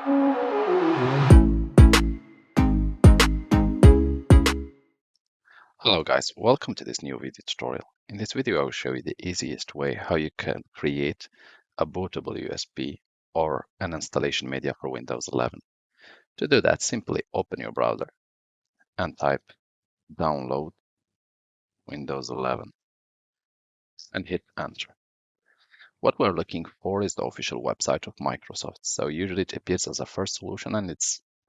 Hello guys, welcome to this new video tutorial. In this video I will show you the easiest way how you can create a bootable USB or an installation media for Windows 11. To do that, simply open your browser and type download Windows 11 and hit enter. What we're looking for is the official website of Microsoft. So usually it appears as a first solution and the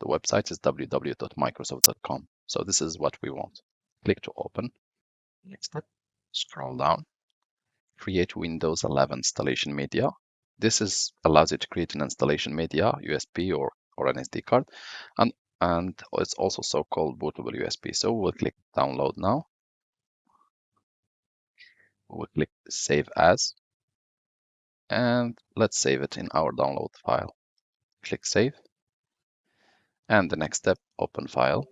website is www.microsoft.com. So this is what we want. Click to open. Next step, scroll down. Create Windows 11 installation media. This allows you to create an installation media, USB or an SD card, and it's also so-called bootable USB. So we'll click download now. We'll click save as, and let's save it in our download file. Click save, and the next step, open file.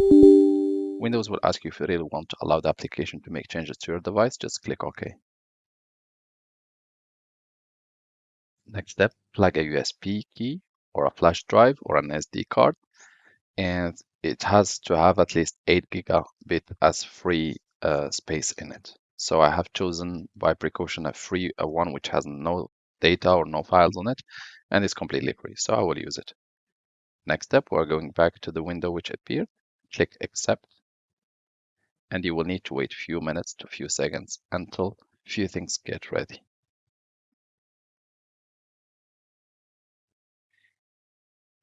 Windows will ask you if you really want to allow the application to make changes to your device. Just click OK. Next step, plug a USB key or a flash drive or an SD card, and it has to have at least 8 gigabit as free space in it. So I have chosen by precaution a one which has no data or no files on it and is completely free. So I will use it. Next step, we're going back to the window which appeared. Click accept, and you will need to wait a few minutes to a few seconds until a few things get ready.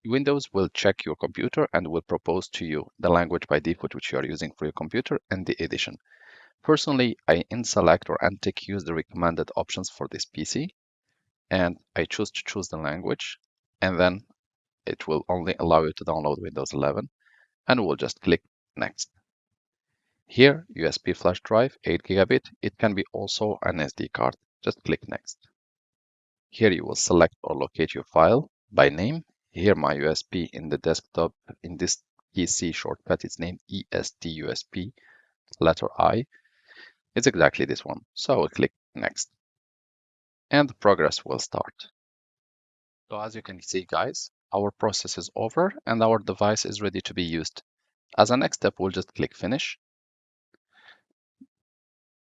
Windows will check your computer and will propose to you the language by default which you are using for your computer and the edition. Personally, I select or untick use the recommended options for this PC, and I choose to choose the language, and then it will only allow you to download Windows 11, and we'll just click next. Here, USB flash drive, 8 gigabit. It can be also an SD card. Just click next. Here you will select or locate your file by name. Here my USB in the desktop, in this PC shortcut, is named EST-USB, letter I. It's exactly this one. So I will click next. And the progress will start. So as you can see, guys, our process is over and our device is ready to be used. As a next step, we'll just click finish.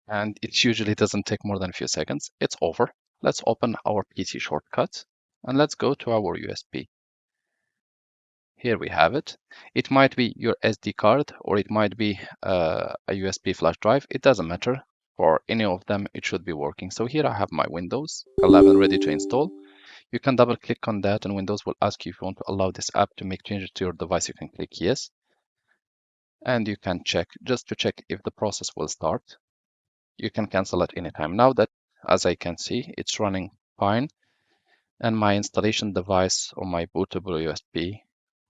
And it usually doesn't take more than a few seconds. It's over. Let's open our PC shortcut and let's go to our USB. Here we have it. It might be your SD card or it might be a USB flash drive. It doesn't matter. For any of them, it should be working. So here I have my Windows 11 ready to install. You can double click on that and Windows will ask you if you want to allow this app to make changes to your device. You can click yes. And you can check, just to check if the process will start. You can cancel at any time. Now that, as I can see, it's running fine. And my installation device or my bootable USB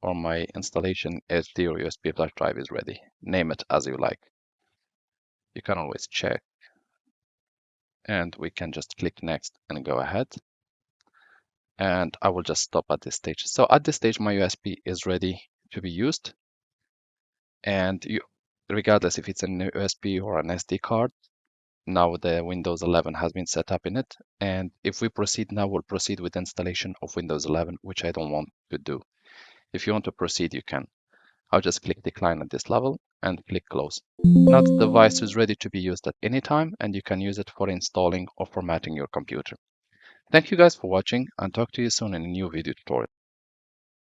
or my installation SD or USB flash drive is ready. Name it as you like. You can always check. And we can just click next and go ahead. And I will just stop at this stage. So at this stage, my USB is ready to be used. And regardless if it's an USB or an SD card, now the Windows 11 has been set up in it. And if we proceed now, we'll proceed with installation of Windows 11, which I don't want to do. If you want to proceed, you can. I'll just click decline at this level and click close. Now the device is ready to be used at any time, and you can use it for installing or formatting your computer. Thank you guys for watching, and talk to you soon in a new video tutorial.